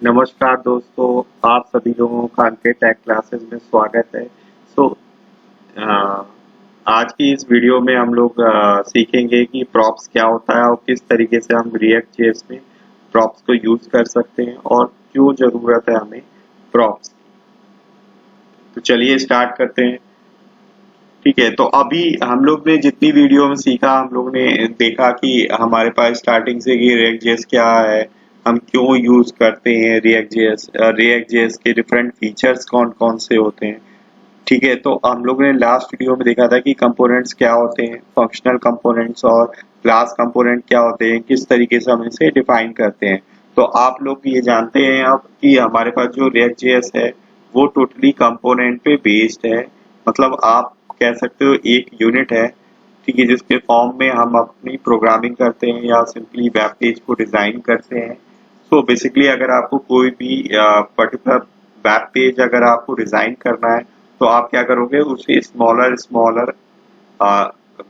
नमस्कार दोस्तों, आप सभी लोगों का अंके टेक क्लासेस में स्वागत है। सो आज की इस वीडियो में हम लोग सीखेंगे कि प्रॉप्स क्या होता है और किस तरीके से हम रिएक्ट जेएस में प्रॉप्स को यूज कर सकते हैं और क्यों जरूरत है हमें प्रॉप्स की। तो चलिए स्टार्ट करते हैं। ठीक है, तो अभी हम लोग ने जितनी वीडियो में सीखा, हम लोग ने देखा कि हमारे पास स्टार्टिंग से कि रिएक्ट जेएस क्या है, हम क्यों यूज करते हैं रिएक्ट जेएस के डिफरेंट फीचर्स कौन कौन से होते हैं। ठीक है, तो हम लोग ने लास्ट वीडियो में देखा था कि कंपोनेंट्स क्या होते हैं, फंक्शनल कंपोनेंट्स और क्लास कंपोनेंट क्या होते हैं, किस तरीके से हम इसे डिफाइन करते हैं। तो आप लोग ये जानते हैं अब कि हमारे पास जो रिएक्ट जेएस है वो टोटली कंपोनेंट पे बेस्ड है। मतलब आप कह सकते हो एक यूनिट है, ठीक है, जिसके फॉर्म में हम अपनी प्रोग्रामिंग करते हैं या सिंपली वेब पेज को डिजाइन करते हैं। सो बेसिकली अगर आपको कोई भी पर्टिकुलर वेब पेज अगर आपको डिजाइन करना है तो आप क्या करोगे, उसे स्मॉलर स्मॉलर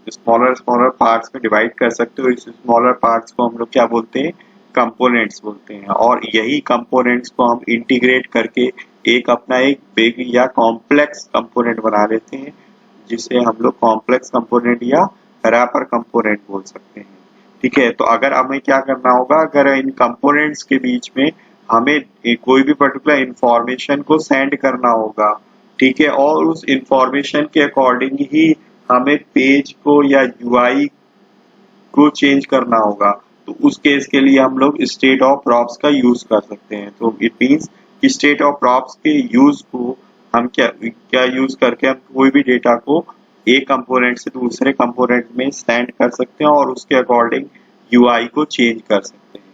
स्मॉलर पार्ट्स में डिवाइड कर सकते हो। इस स्मॉलर पार्ट्स को हम लोग क्या बोलते हैं, कंपोनेंट्स बोलते हैं। और यही कंपोनेंट्स को हम इंटीग्रेट करके एक अपना एक बिग या कॉम्प्लेक्स कंपोनेंट बना लेते हैं, जिसे हम लोग कॉम्प्लेक्स कंपोनेंट या रैपर कंपोनेंट बोल सकते हैं। ठीक है, तो अगर हमें क्या करना होगा, अगर इन कंपोनेंट्स के बीच में हमें कोई भी पर्टिकुलर इंफॉर्मेशन को सेंड करना होगा, ठीक है, और उस इंफॉर्मेशन के अकॉर्डिंग ही हमें पेज को या यूआई को चेंज करना होगा, तो उस केस के लिए हम लोग स्टेट ऑफ प्रॉप्स का यूज कर सकते हैं। तो इट मीन्स कि स्टेट ऑफ प्रॉप्स के यूज को हम क्या क्या यूज करके हम कोई भी डेटा को एक कंपोनेंट से दूसरे कंपोनेंट में सेंड कर सकते हैं और उसके अकॉर्डिंग यूआई को चेंज कर सकते हैं।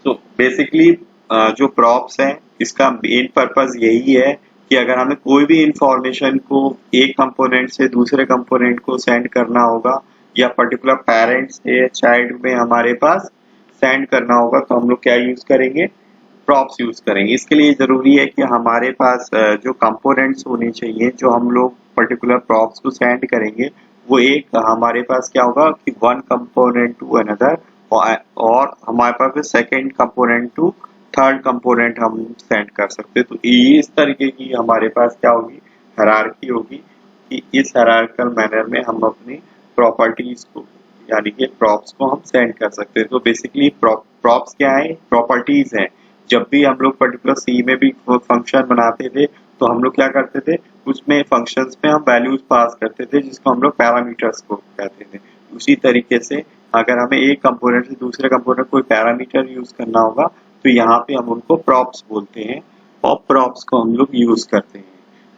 तो बेसिकली जो प्रॉप्स है इसका मेन पर्पस यही है कि अगर हमें कोई भी इंफॉर्मेशन को एक कंपोनेंट से दूसरे कंपोनेंट को सेंड करना होगा या पर्टिकुलर पेरेंट से चाइल्ड में हमारे पास सेंड करना होगा, तो हम लोग क्या यूज करेंगे, प्रॉप्स यूज करेंगे। इसके लिए जरूरी है कि हमारे पास जो कंपोनेंट्स होने चाहिए जो हम लोग पर्टिकुलर प्रॉप्स को सेंड करेंगे, वो एक हमारे पास क्या होगा कि वन कंपोनेंट टू अनदर, और हमारे पास second component to third component हम सेंड कर सकते हैं। तो ये इस तरीके की हमारे पास क्या होगी, हायरार्की होगी कि इस हायरार्किकल मैनर में हम अपनी प्रॉपर्टीज को यानी कि प्रॉप्स को हम सेंड कर सकते हैं। तो बेसिकली प्रॉप्स क्या है, प्रॉपर्टीज हैं। जब भी हम लोग पर्टिकुलर सी में भी फंक्शन बनाते थे तो हम लोग क्या करते थे, उसमें फंक्शंस में हम वैल्यूज पास करते थे जिसको हम लोग पैरामीटर्स को कहते थे। उसी तरीके से अगर हमें एक कंपोनेंट से दूसरे कंपोनेंट कोई पैरामीटर यूज करना होगा तो यहाँ पे हम उनको प्रॉप्स बोलते हैं और प्रॉप्स को हम लोग यूज करते हैं।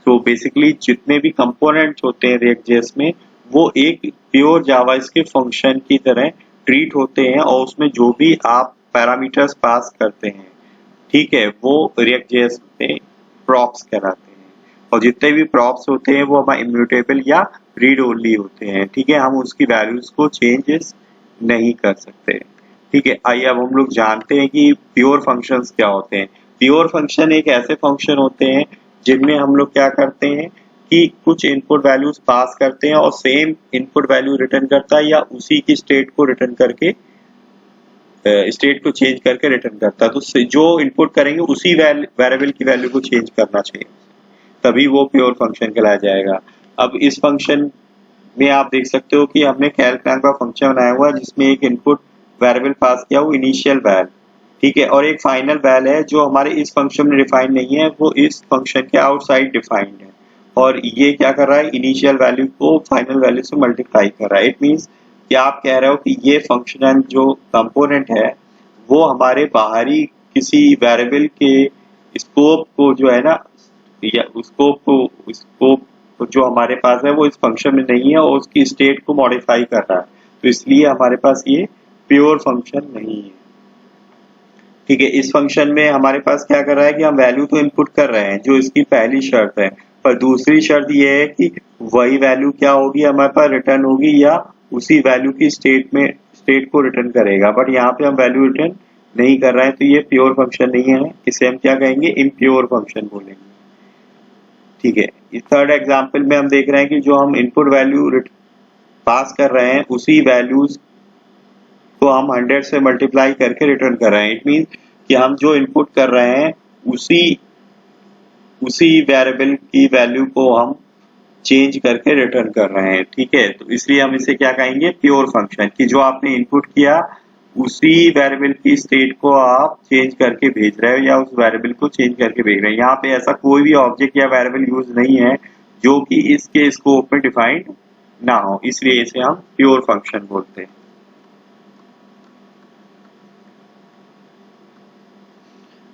तो बेसिकली जितने भी कंपोनेंट्स होते हैं रिएक्ट जेएस में वो एक प्योर जावास्क्रिप्ट फंक्शन की तरह ट्रीट होते हैं और उसमें जो भी आप पैरामीटर्स पास करते हैं, ठीक है, वो रिएक्ट जेएस में प्रॉप्स कहलाते हैं। और जितने भी प्रॉप्स होते हैं वो हमारे इम्यूटेबल या रीड ओनली होते हैं। ठीक है, हम उसकी वैल्यूज को चेंजेस नहीं कर सकते। ठीक है, आइए अब हम लोग जानते हैं कि प्योर फंक्शंस क्या होते हैं। प्योर फंक्शन एक ऐसे फंक्शन होते हैं जिनमें हम लोग क्या करते हैं कि कुछ इनपुट वैल्यूज पास करते हैं और सेम इनपुट वैल्यू रिटर्न करता है या उसी की स्टेट को रिटर्न करके स्टेट को चेंज करके रिटर्न करता है। तो जो इनपुट करेंगे उसी वेरिएबल की वैल्यू को चेंज करना चाहिए, तभी वो प्योर फंक्शन कहलाया जाएगा। अब इस फंक्शन में आप देख सकते हो कि हमने कैल्क नाम का फंक्शन बनाया हुआ है जिसमें एक इनपुट वेरिएबल पास किया वो इनिशियल वैल, ठीक है, और एक फाइनल वैल है जो हमारे इस फंक्शन में डिफाइंड नहीं है, वो इस फंक्शन के आउटसाइड डिफाइंड है। और ये क्या कर रहा है, इनिशियल वैल्यू को फाइनल वैल्यू से मल्टीप्लाई कर रहा है। इट मीन्स कि आप कह रहे हो कि ये फंक्शनल जो कंपोनेंट है वो हमारे बाहरी किसी वेरिएबल के स्कोप को जो है ना, या स्कोप जो हमारे पास है वो इस फंक्शन में नहीं है और उसकी स्टेट को मॉडिफाई कर रहा है, तो इसलिए हमारे पास ये प्योर फंक्शन नहीं है। ठीक है, इस फंक्शन में हमारे पास क्या कर रहा है कि हम वैल्यू तो इनपुट कर रहे हैं जो इसकी पहली शर्त है, पर दूसरी शर्त ये है कि वही वैल्यू क्या होगी, हमारे पास रिटर्न होगी या उसी वैल्यू की स्टेट को रिटर्न करेगा। बट यहाँ पे हम वैल्यू रिटर्न नहीं कर रहे हैं, तो ये प्योर फंक्शन नहीं है, इसे हम क्या कहेंगे, इम्प्योर फंक्शन बोलेंगे। ठीक है, इस थर्ड एग्जाम्पल में हम देख रहे हैं कि जो हम इनपुट वैल्यू पास कर रहे हैं उसी वैल्यूज को हम 100 से मल्टीप्लाई करके रिटर्न कर रहे हैं। इट मीन कि हम जो इनपुट कर रहे हैं उसी वेरिएबल की वैल्यू को हम चेंज करके रिटर्न कर रहे हैं। ठीक है, तो इसलिए हम इसे क्या कहेंगे, प्योर फंक्शन, कि जो आपने इनपुट किया उसी वेरिएबल की स्टेट को आप चेंज करके भेज रहे हो या उस वेरिएबल को चेंज करके भेज रहे हैं। यहाँ पे ऐसा कोई भी ऑब्जेक्ट या वेरिएबल यूज नहीं है जो कि इसके स्कोप में डिफाइंड ना हो, इसलिए इसे हम प्योर फंक्शन बोलते हैं।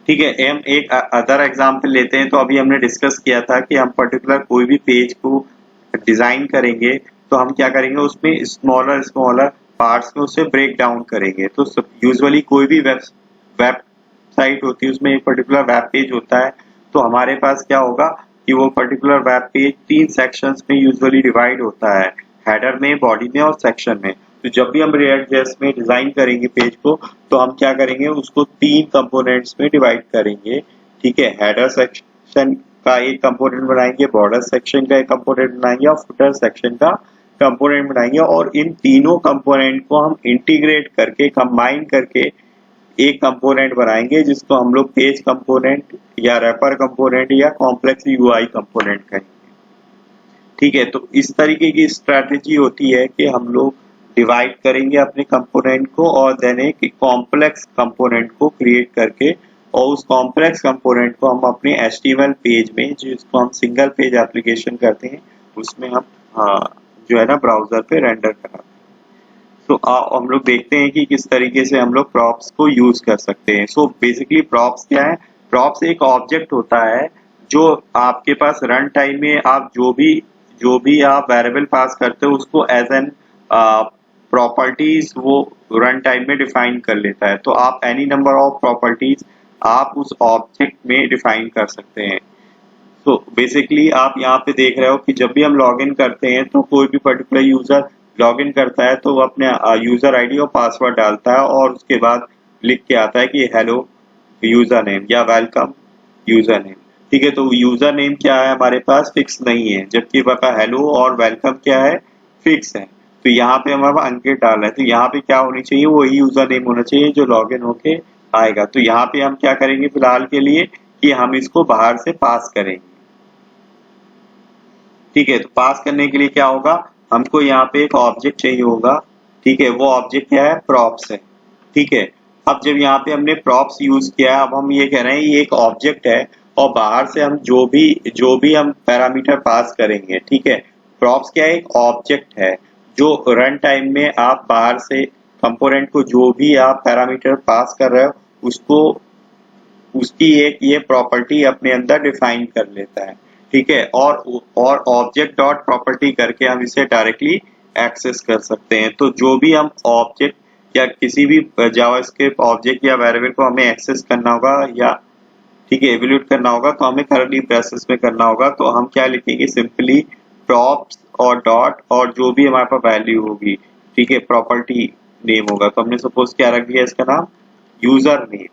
ठीक है, हम एक अदर एग्जांपल लेते हैं। तो अभी हमने डिस्कस किया था कि हम पर्टिकुलर कोई भी पेज को डिजाइन करेंगे तो हम क्या करेंगे, उसमें स्मॉलर पार्ट्स में उसे ब्रेक डाउन करेंगे। तो यूजुअली कोई भी वेबसाइट होती है उसमें एक पर्टिकुलर वेब पेज होता है, तो हमारे पास क्या होगा कि वो पर्टिकुलर वेब पेज 3 सेक्शंस में यूजुअली डिवाइड होता है, हेडर में, बॉडी में और सेक्शन में। तो जब भी हम React.js में डिजाइन करेंगे पेज को, तो हम क्या करेंगे, उसको 3 कंपोनेंट्स में डिवाइड करेंगे। ठीक है, हेडर सेक्शन का एक कंपोनेंट बनाएंगे, बॉर्डर सेक्शन का एक कंपोनेंट बनाएंगे और फुटर सेक्शन का कंपोनेंट बनाएंगे, और इन तीनों कंपोनेंट को हम इंटीग्रेट करके, कंबाइन करके एक कंपोनेंट बनाएंगे जिसको हम लोग पेज कंपोनेंट या रैपर कंपोनेंट या कॉम्प्लेक्स यूआई कंपोनेंट कहेंगे। ठीक है, तो इस तरीके की स्ट्रैटेजी होती है कि हम लोग डिवाइड करेंगे अपने कंपोनेंट को और देन एक कॉम्प्लेक्स कंपोनेंट को क्रिएट करके, और उस कॉम्प्लेक्स कंपोनेंट को हम अपने HTML पेज में, जिसको हम सिंगल पेज एप्लीकेशन करते हैं, उसमें हम जो है ना ब्राउजर पे रेंडर कराते हैं। तो हम लोग देखते हैं कि किस तरीके से हम लोग प्रॉप्स को यूज कर सकते हैं। सो बेसिकली प्रॉप्स क्या है, प्रॉप्स एक ऑब्जेक्ट होता है जो आपके पास रन टाइम में आप जो भी आप वेरिएबल पास करते हो उसको एज एन प्रॉपर्टीज वो रन टाइम में डिफाइन कर लेता है। तो आप एनी नंबर ऑफ प्रॉपर्टीज आप उस ऑब्जेक्ट में डिफाइन कर सकते हैं। तो बेसिकली आप यहाँ पे देख रहे हो कि जब भी हम लॉगिन करते हैं तो कोई भी पर्टिकुलर यूजर लॉगिन करता है तो वो अपने यूजर आईडी और पासवर्ड डालता है और उसके बाद लिख के आता है कि हेलो यूजर नेम या वेलकम यूजर नेम। ठीक है, तो यूजर नेम क्या है, हमारे पास फिक्स नहीं है, जबकि वहाँ हेलो और वेलकम क्या है, फिक्स है। तो यहाँ पे हमारा अंकित डाल रहे हैं, तो यहाँ पे क्या होनी चाहिए, वही यूजर नेम होना चाहिए जो लॉगिन होके आएगा। तो यहाँ पे हम क्या करेंगे फिलहाल के लिए कि हम इसको बाहर से पास करेंगे। ठीक है, तो पास करने के लिए क्या होगा, हमको यहाँ पे एक ऑब्जेक्ट चाहिए होगा। ठीक है, वो ऑब्जेक्ट क्या है, प्रॉप्स है। ठीक है, अब जब यहाँ पे हमने प्रॉप्स यूज किया है, अब हम ये कह रहे हैं ये एक ऑब्जेक्ट है और बाहर से हम जो भी हम पैरामीटर पास करेंगे। ठीक है, प्रॉप्स क्या है, एक ऑब्जेक्ट है जो रन टाइम में आप बाहर से कंपोनेंट को जो भी आप पैरामीटर पास कर रहे हो उसको उसकी एक ये प्रॉपर्टी अपने अंदर डिफाइन कर लेता है। ठीक है, और ऑब्जेक्ट डॉट प्रॉपर्टी करके हम इसे डायरेक्टली एक्सेस कर सकते हैं। तो जो भी हम ऑब्जेक्ट या किसी भी जावास्क्रिप्ट ऑब्जेक्ट या वेरिएबल को हमें एक्सेस करना होगा या ठीक है एवैल्यूएट करना होगा तो हमें करली ब्रेसेस में करना होगा। तो हम क्या लिखेंगे, सिंपली प्रॉप्स और डॉट और जो भी हमारे पास वैल्यू होगी, ठीक है, प्रॉपर्टी नेम होगा। तो हमने सपोज क्या रख दिया, इसका नाम यूजर नेम।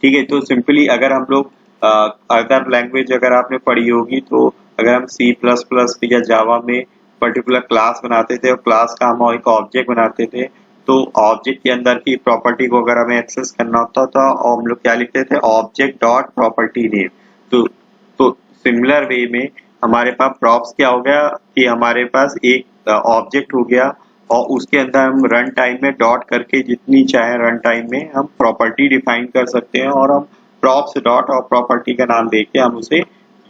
ठीक है, तो सिंपली अगर हम लोग अदर लैंग्वेज अगर आपने पढ़ी होगी तो अगर हम C++ या जावा में पर्टिकुलर क्लास बनाते थे और क्लास का हम एक ऑब्जेक्ट बनाते थे, तो ऑब्जेक्ट के अंदर की प्रॉपर्टी को अगर हमें एक्सेस करना होता था और हम लोग क्या लिखते थे, ऑब्जेक्ट डॉट प्रॉपर्टी नेम। तो सिमिलर वे में हमारे पास प्रॉप्स क्या हो गया कि हमारे पास एक ऑब्जेक्ट हो गया और उसके अंदर हम रन टाइम में डॉट करके जितनी चाहे रन टाइम में हम प्रॉपर्टी डिफाइन कर सकते हैं और हम प्रॉप्स डॉट और प्रॉपर्टी का नाम देके हम उसे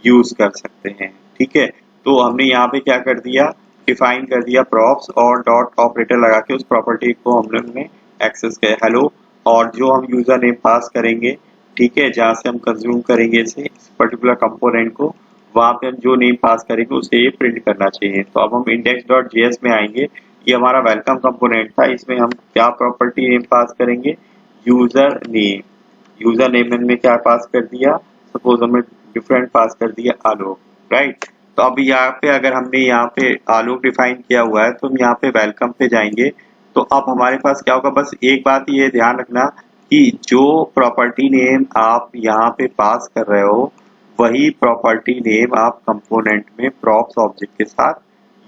यूज कर सकते हैं। ठीक है, तो हमने यहाँ पे क्या कर दिया, डिफाइन कर दिया प्रॉप्स और डॉट ऑपरेटर लगा के उस प्रॉपर्टी को हम लोग ने एक्सेस किया हेलो, और जो हम यूजर नेम पास करेंगे, ठीक है, जहाँ से हम कंज्यूम करेंगे इसे पर्टिकुलर कंपोनेंट को, वहां पे हम जो नेम पास करेंगे उसे ये प्रिंट करना चाहिए। तो अब हम index.js में आएंगे, ये हमारा वेलकम कंपोनेंट था, इसमें हम क्या प्रॉपर्टी नेम पास करेंगे, यूजर नेम। यूजर नेम में क्या पास कर दिया, सपोज हमने डिफरेंट पास कर दिया आलोक, राइट। तो अब यहाँ पे अगर हमने यहाँ पे आलोक डिफाइन किया हुआ है तो हम यहाँ पे वेलकम पे जाएंगे। तो अब हमारे पास क्या होगा, बस एक बात ये ध्यान रखना कि जो प्रॉपर्टी नेम आप यहाँ पे पास कर रहे हो वही प्रॉपर्टी नेम आप कंपोनेंट में प्रॉप्स ऑब्जेक्ट के साथ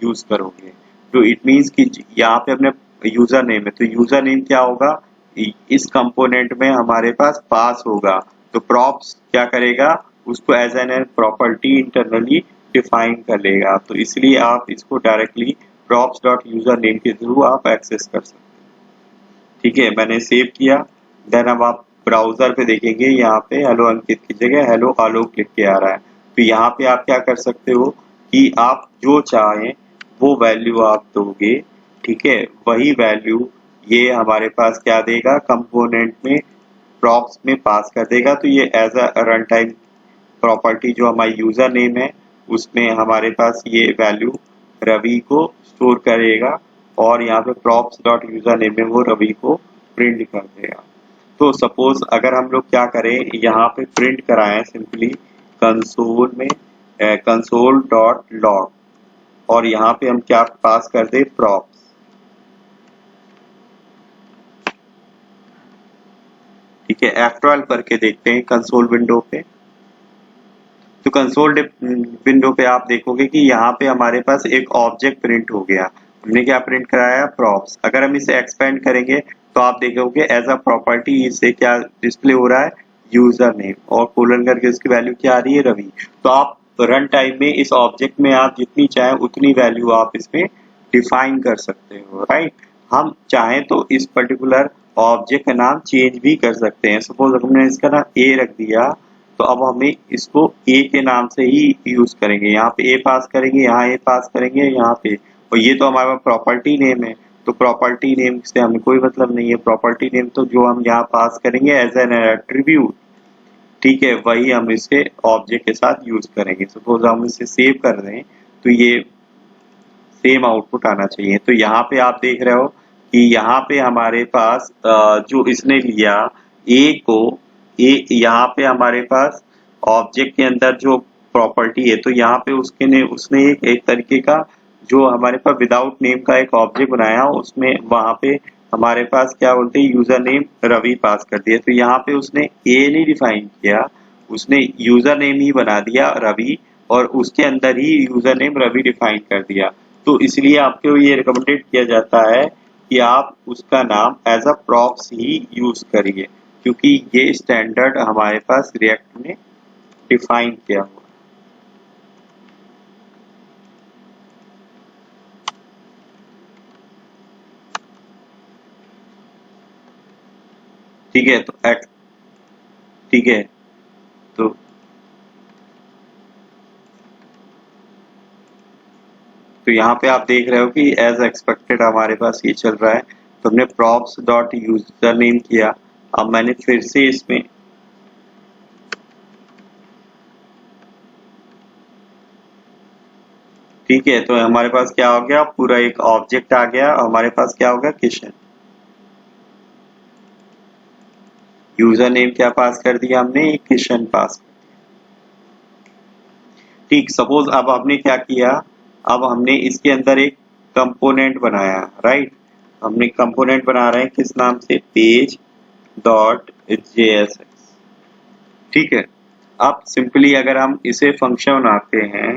यूज करोगे। तो इट मीन्स कि यहाँ पे अपने यूजर नेम है, तो यूजर नेम क्या होगा, इस कंपोनेंट में हमारे पास पास होगा तो प्रॉप्स क्या करेगा, उसको as an property internally define कर लेगा। तो इसलिए आप इसको directly props dot user name के थ्रू आप एक्सेस कर सकते हैं। ठीक है, मैंने सेव किया। देन अब आप ब्राउजर पे देखेंगे, यहाँ पे हेलो अंकित की जगह हेलो आलोक लिख के आ रहा है। तो यहाँ पे आप क्या कर सकते हो कि आप जो चाहें वो वैल्यू आप दोगे। ठीक है, वही वैल्यू ये हमारे पास क्या देगा, कंपोनेंट में प्रॉप्स में पास कर देगा। तो ये as a run time property जो हमारी यूजर नेम है उसमें हमारे पास ये वैल्यू रवि को स्टोर करेगा और यहाँ पे props डॉट यूजर नेम में वो रवि को प्रिंट कर देगा। तो सपोज अगर हम लोग क्या करें, यहाँ पे प्रिंट कराएं सिंपली कंसोल में कंसोल डॉट लॉग और यहाँ पे हम क्या पास कर दे, props। ठीक है, F12 करके देखते हैं कंसोल विंडो पे। तो कंसोल विंडो पे आप देखोगे कि यहाँ पे हमारे पास एक ऑब्जेक्ट प्रिंट हो गया। हमने क्या प्रिंट कराया, प्रॉप्स। अगर हम इसे एक्सपेंड करेंगे तो आप देखोगे एज अ प्रॉपर्टी इसे क्या डिस्प्ले हो रहा है, यूजर नेम और कोलन करके उसकी वैल्यू क्या आ रही है, रवि। तो आप रन टाइम में इस ऑब्जेक्ट में आप जितनी चाहे उतनी वैल्यू आप इसमें डिफाइन कर सकते हो, राइट। हम चाहें तो इस पर्टिकुलर ऑब्जेक्ट का नाम चेंज भी कर सकते हैं। सपोज हमने इसका नाम ए रख दिया तो अब हमें इसको ए के नाम से ही यूज करेंगे। यहाँ पे ए पास करेंगे, यहाँ ए पास करेंगे, यहाँ पे। और ये तो हमारे पास प्रॉपर्टी नेम है, तो प्रॉपर्टी नेम से हमें कोई मतलब नहीं है। प्रॉपर्टी नेम तो जो हम यहाँ पास करेंगे एज एन एट्रीब्यूट, ठीक है, वही हम इसे ऑब्जेक्ट के साथ यूज करेंगे। सपोज हम इसे सेव कर रहे हैं तो ये सेम आउटपुट आना चाहिए। तो यहाँ पे आप देख रहे हो कि यहाँ पे हमारे पास जो इसने लिया ए को, ए यहाँ पे हमारे पास ऑब्जेक्ट के अंदर जो प्रॉपर्टी है तो यहाँ पे उसने एक तरीके का जो हमारे पास विदाउट नेम का एक ऑब्जेक्ट बनाया, उसमें वहां पे हमारे पास क्या बोलते हैं, यूजर नेम रवि पास कर दिया। तो यहाँ पे उसने ए नहीं डिफाइन किया, उसने यूजर नेम ही बना दिया रवि और उसके अंदर ही यूजर नेम रवि डिफाइन कर दिया। तो इसलिए आपको ये रिकमेंडेड किया जाता है कि आप उसका नाम एज अ प्रॉप्स ही यूज करिए, क्योंकि ये स्टैंडर्ड हमारे पास रिएक्ट में डिफाइन किया हुआ। ठीक है, ठीक है, तो यहाँ पे आप देख रहे हो कि एज एक्सपेक्टेड हमारे पास ये चल रहा है। तो हमने props डॉट यूजर नेम किया। अब मैंने फिर से इसमें ठीक है, तो हमारे पास क्या हो गया, पूरा एक ऑब्जेक्ट आ गया। हमारे पास क्या होगा, किशन। यूजर नेम क्या पास कर दिया हमने, एक किशन पास। ठीक, सपोज अब हमने क्या किया, अब हमने इसके अंदर एक कंपोनेंट बनाया, राइट। हमने कंपोनेंट बना रहे हैं किस नाम से, पेज डॉट जेएसएक्स। ठीक है, अब सिंपली अगर हम इसे फंक्शन बनाते हैं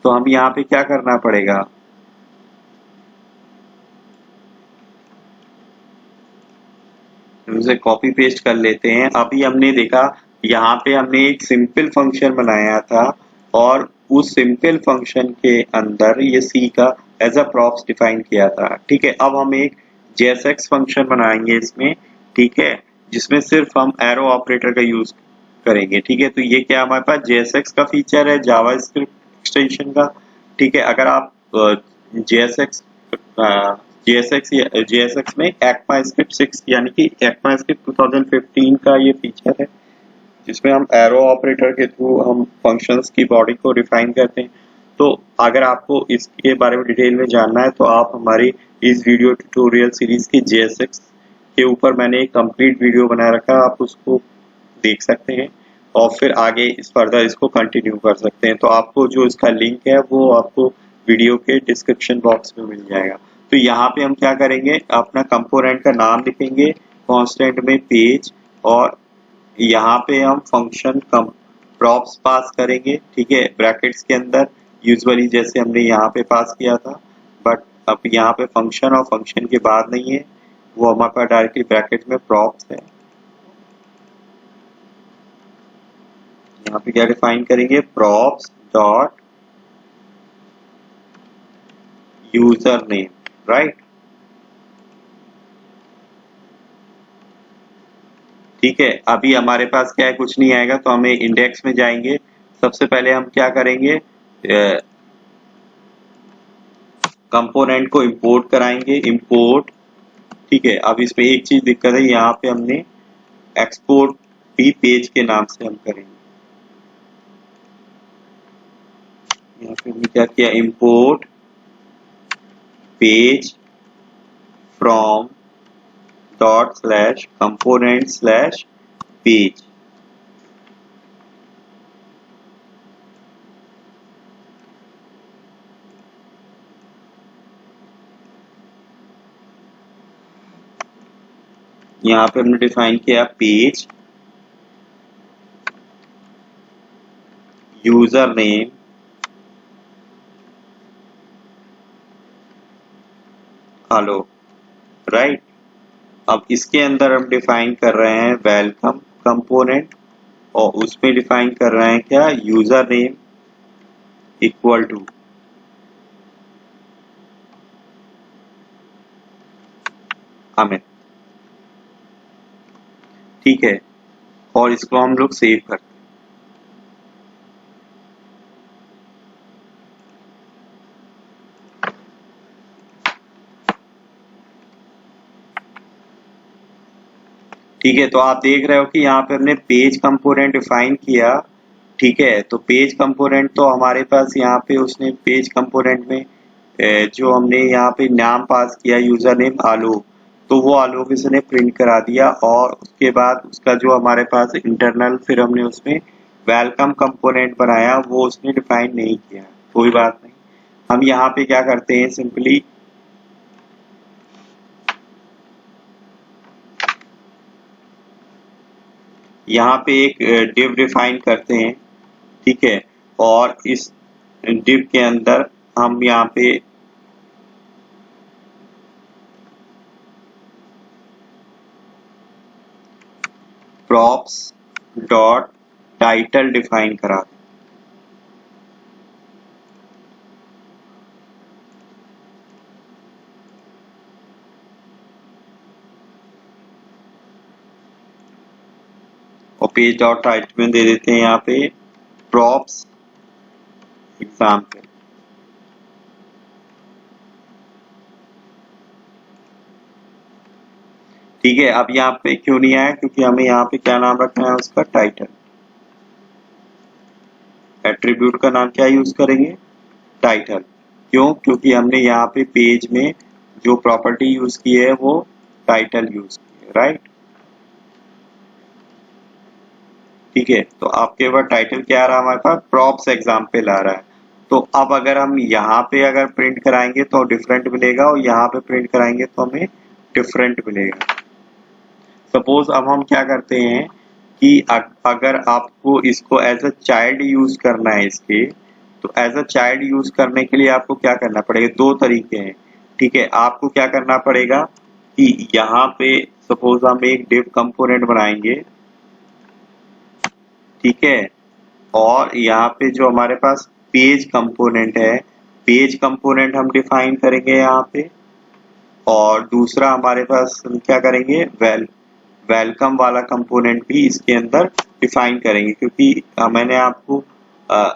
तो हम यहाँ पे क्या करना पड़ेगा, इसे कॉपी पेस्ट कर लेते हैं। अभी हमने देखा यहाँ पे हमने एक सिंपल फंक्शन बनाया था और उस सिंपल फंक्शन के अंदर ये सी का एज अ प्रॉप्स डिफाइन किया था। ठीक है, अब हम एक जेएसएक्स फंक्शन बनाएंगे इसमें, ठीक है, जिसमें सिर्फ हम एरो ऑपरेटर का यूज करेंगे। ठीक है, तो ये क्या हमारे पास जेएसएक्स का फीचर है, जावास्क्रिप्ट एक्सटेंशन का। ठीक है, अगर आप जेएसएक्स जेएसएक्स में ECMAScript 6 यानी कि ECMAScript 2015 का ये फीचर है जिसमें हम एरो ऑपरेटर के थ्रू हम फंक्शंस की बॉडी को डिफाइन करते हैं। तो अगर आपको इसके बारे में डिटेल में जानना है तो आप हमारी इस वीडियो ट्यूटोरियल सीरीज की जेएसएक्स के ऊपर मैंने एक कंप्लीट वीडियो बना रखा है, आप उसको देख सकते हैं और फिर आगे इस फर्दर इसको कंटिन्यू कर सकते हैं। तो आपको जो इसका लिंक है वो आपको वीडियो के डिस्क्रिप्शन बॉक्स में मिल जाएगा। तो यहाँ पे हम क्या करेंगे, अपना कंपोनेंट का नाम लिखेंगे कांस्टेंट में पेज और यहाँ पे हम फंक्शन प्रॉप्स पास करेंगे। ठीक है, ब्रैकेट्स के अंदर यूजुअली जैसे हमने यहाँ पे पास किया था, बट अब यहाँ पे फंक्शन और फंक्शन के बाद नहीं है। वो हमारे पास डायरेक्टली ब्रैकेट में प्रॉप्स है। यहाँ पे क्या डिफाइन करेंगे, props dot user name, right. ठीक है, अभी हमारे पास क्या है, कुछ नहीं आएगा तो हमें इंडेक्स में जाएंगे। सबसे पहले हम क्या करेंगे, कंपोनेंट को इंपोर्ट कराएंगे, इंपोर्ट। ठीक है, अब इसमें एक चीज दिक्कत है, यहाँ पे हमने एक्सपोर्ट भी पेज के नाम से हम करेंगे। यहाँ पे हमने क्या किया, import page from dot slash component slash page. यहाँ पे हमने डिफाइन किया page, user name, hello, right. अब इसके अंदर हम डिफाइन कर रहे हैं वेलकम कंपोनेंट, और उसमें डिफाइन कर रहे हैं क्या, user name equal to Amit. ठीक है, और इसको हम लोग सेव करते हैं। ठीक है, तो आप देख रहे हो कि यहाँ पे हमने पेज कंपोनेंट डिफाइन किया। ठीक है, तो पेज कंपोनेंट तो हमारे पास यहाँ पे उसने पेज कंपोनेंट में जो हमने यहाँ पे नाम पास किया यूजर नेम आलोक, तो वो आलोक इसने प्रिंट करा दिया। और उसके बाद उसका जो हमारे पास इंटरनल फिर हमने उसमें वेलकम कंपोनेंट बनाया, वो उसने डिफाइन नहीं किया। कोई बात नहीं, हम यहाँ पे क्या करते हैं, सिंपली यहाँ पे एक डिव डिफाइन करते हैं। ठीक है, और इस डिव के अंदर हम यहाँ पे प्रॉप्स डॉट टाइटल डिफाइन करा दें। और पेज डॉट टाइटल में दे देते हैं यहाँ पे प्रॉप्स एग्जाम्पल। ठीक है, अब यहाँ पे क्यों नहीं आया, क्योंकि हमें यहाँ पे क्या नाम रखना है, उसका टाइटल। एट्रीब्यूट का नाम क्या यूज करेंगे, टाइटल। क्यों, क्योंकि हमने यहाँ पे पेज में जो प्रॉपर्टी यूज की है वो टाइटल यूज की है, राइट। ठीक है, तो आपके पास टाइटल क्या आ रहा है, हमारे पास प्रॉप्स एग्जाम्पल आ रहा है। तो अब अगर हम यहाँ पे अगर प्रिंट कराएंगे तो डिफरेंट मिलेगा, और यहाँ पे प्रिंट कराएंगे तो हमें डिफरेंट मिलेगा। सपोज अब हम क्या करते हैं कि अगर आपको इसको एज अ चाइल्ड यूज करना है इसके, तो एज अ चाइल्ड यूज करने के लिए आपको क्या करना पड़ेगा, दो तरीके हैं। ठीक है, आपको क्या करना पड़ेगा कि यहाँ पे सपोज हम एक डिव कंपोनेंट बनाएंगे। ठीक है, और यहाँ पे जो हमारे पास पेज कंपोनेंट है, पेज कंपोनेंट हम डिफाइन करेंगे यहाँ पे। और दूसरा हमारे पास हम क्या करेंगे, वेलकम वाला कंपोनेंट भी इसके अंदर डिफाइन करेंगे। क्योंकि मैंने आपको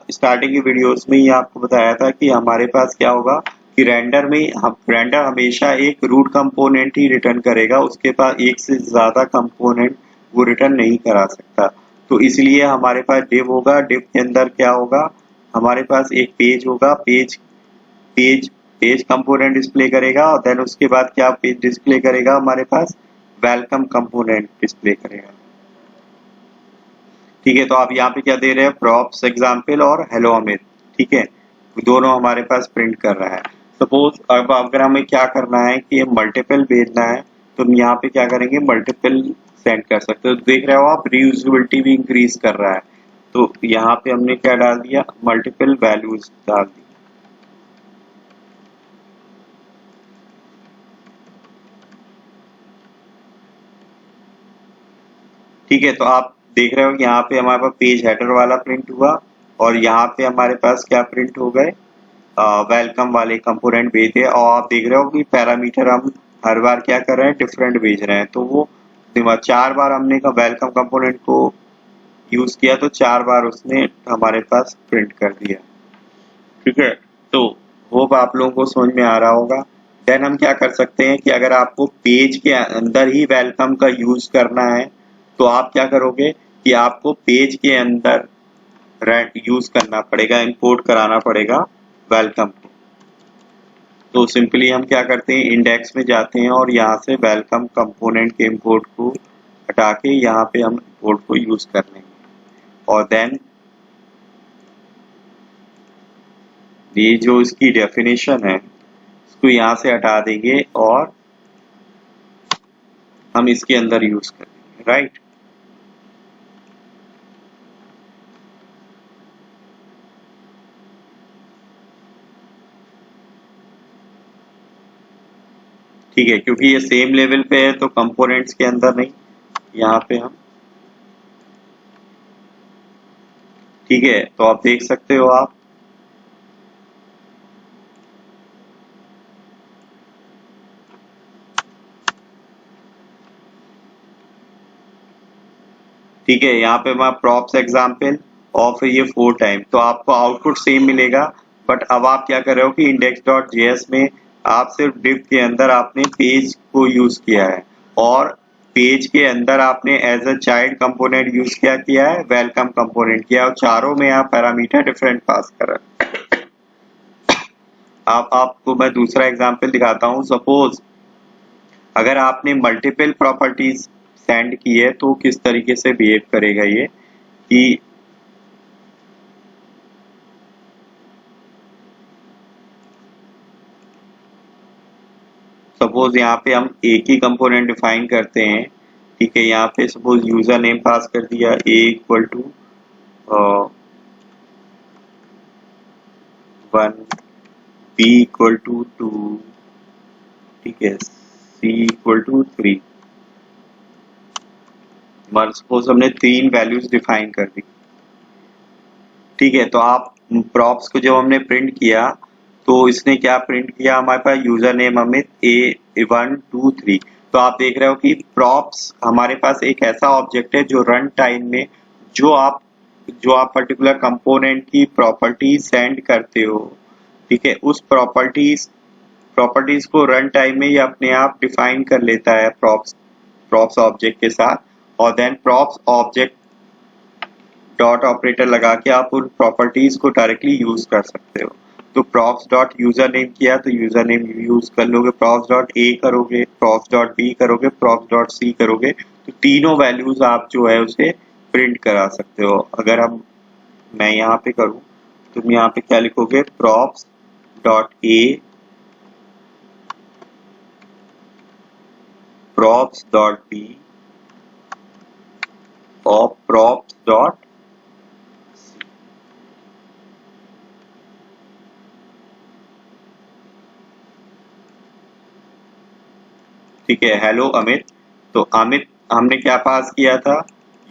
स्टार्टिंग की वीडियोस में ही आपको बताया था कि हमारे पास क्या होगा कि रेंडर हमेशा एक रूट कंपोनेंट ही रिटर्न करेगा, उसके पास एक से ज्यादा कंपोनेंट वो रिटर्न नहीं करा सकता। तो इसलिए हमारे पास डिव होगा, डिव के अंदर क्या होगा, हमारे पास एक पेज होगा, page page page component display करेगा, और देन उसके बाद क्या पेज डिस्प्ले करेगा, हमारे पास वेलकम कंपोनेंट डिस्प्ले करेगा। ठीक है, तो आप यहाँ पे क्या दे रहे हैं, प्रॉप्स एग्जाम्पल और हेलो अमित। ठीक है, दोनों हमारे पास प्रिंट कर रहा है। सपोज अब अगर हमें क्या करना है कि मल्टीपल भेजना है, तो हम यहाँ पे क्या करेंगे, मल्टीपल सेंड कर सकते हो। तो देख रहे हो आप, रीयूजेबिलिटी भी इंक्रीज कर रहा है। तो यहाँ पे हमने क्या डाल दिया, मल्टीपल वैल्यूज डाल दी। ठीक है, तो आप देख रहे हो कि यहाँ पे हमारे पास पेज हेडर वाला प्रिंट हुआ और यहाँ पे हमारे पास क्या प्रिंट हो गए, वेलकम वाले कंपोनेंट भेजे। और आप देख रहे हो कि पैरामीटर हम हर बार क्या कर रहे हैं, डिफरेंट भेज रहे हैं। तो वो 4 बार हमने का वेलकम कंपोनेंट को यूज किया तो 4 बार उसने हमारे पास प्रिंट कर दिया। ठीक है, तो होप आप लोगों को समझ में आ रहा होगा। देन हम क्या कर सकते हैं कि अगर आपको पेज के अंदर ही वेलकम का यूज करना है तो आप क्या करोगे कि आपको पेज के अंदर यूज करना पड़ेगा, इंपोर्ट कराना पड़ेगा वेलकम को। तो सिंपली हम क्या करते हैं, इंडेक्स में जाते हैं और यहाँ से वेलकम कंपोनेंट के इंपोर्ट को हटा के यहाँ पे हम इंपोर्ट को यूज कर लेंगे। और देन ये जो इसकी डेफिनेशन है इसको यहाँ से हटा देंगे और हम इसके अंदर यूज करेंगे, राइट। ठीक है, क्योंकि ये सेम लेवल पे है तो कंपोनेंट्स के अंदर नहीं, यहाँ पे हम, ठीक है। तो आप देख सकते हो आप, ठीक है, यहाँ पे मैं प्रॉप्स एग्जाम्पल और फिर ये 4 टाइम, तो आपको आउटपुट सेम मिलेगा। बट अब आप क्या कर रहे हो कि इंडेक्स डॉट जेएस में आप सिर्फ डिव के अंदर आपने पेज को यूज किया है और पेज के अंदर आपने as a child component use किया है, वेलकम कंपोनेंट किया और चारों में आप पैरामीटर डिफरेंट पास कर रहे हैं। अब आपको मैं दूसरा एग्जांपल दिखाता हूँ। सपोज अगर आपने मल्टीपल प्रॉपर्टीज सेंड की है तो किस तरीके से बिहेव करेगा ये, कि सपोज यहाँ पे हम एक ही कंपोनेंट डिफाइन करते हैं। ठीक है, यहाँ पे सपोज यूजर नेम पास कर दिया a equal to 1, b equal to 2, ठीक है, c इक्वल टू 3। सपोज हमने 3 वैल्यूज डिफाइन कर दी। ठीक है, तो आप प्रॉप्स को जब हमने प्रिंट किया तो इसने क्या प्रिंट किया, हमारे पास यूजर नेम अमित A123। तो आप देख रहे हो कि प्रॉप्स हमारे पास एक ऐसा ऑब्जेक्ट है जो रन टाइम में जो आप पर्टिकुलर कंपोनेंट की प्रॉपर्टी सेंड करते हो, ठीक है, उस प्रॉपर्टीज को रन टाइम में ये अपने आप डिफाइन कर लेता है प्रॉप्स ऑब्जेक्ट के साथ। और then props object dot operator लगा के आप उन प्रॉपर्टीज को डायरेक्टली यूज कर सकते हो। तो प्रॉप्स डॉट यूजर नेम किया तो यूजर नेम यूज कर लोगे, प्रॉप्स डॉट ए करोगे, प्रॉप्स डॉट बी करोगे, प्रॉप्स डॉट सी करोगे, तो तीनों वैल्यूज आप जो है उसे प्रिंट करा सकते हो। अगर मैं यहाँ पे करूँ तो तुम यहाँ पे क्या लिखोगे, props dot A, props dot B और प्रॉप्स डॉट, ठीक है, हेलो अमित। तो अमित हमने क्या पास किया था,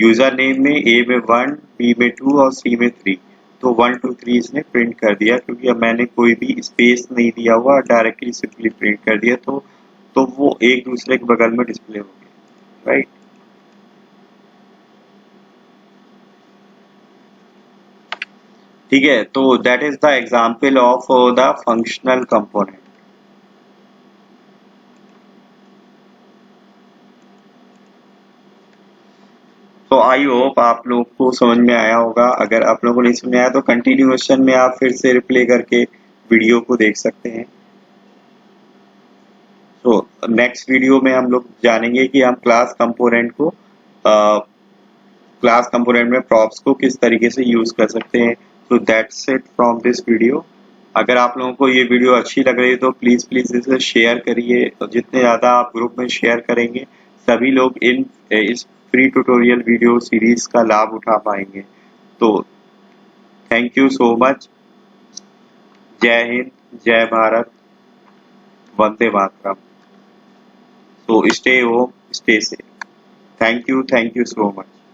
यूजर नेम में ए में 1, बी में 2 और सी में 3। तो 1 2 3 इसने प्रिंट कर दिया क्योंकि अब मैंने कोई भी स्पेस नहीं दिया हुआ, डायरेक्टली सिंपली प्रिंट कर दिया। तो वो एक दूसरे के बगल में डिस्प्ले हो गए, राइट। ठीक है, तो that is the example of the functional component. तो आई होप आप लोग को समझ में आया होगा। अगर आप लोगों को नहीं समझ में आया तो कंटिन्यूएशन में आप फिर से रिप्ले करके वीडियो को देख सकते हैं। तो नेक्स्ट वीडियो में हम लोग जानेंगे कि हम क्लास कंपोनेंट में प्रॉप्स को किस तरीके से यूज कर सकते हैं। तो that's it from this video. अगर आप लोगों को ये वीडियो अच्छी लग रही है तो प्लीज इसे शेयर करिए, और जितने ज्यादा आप ग्रुप में शेयर करेंगे सभी लोग इस फ्री ट्यूटोरियल वीडियो सीरीज का लाभ उठा पाएंगे। तो थैंक यू सो मच। जय हिंद, जय Bharat, Vande Mataram. So stay home, stay safe. Thank you so much.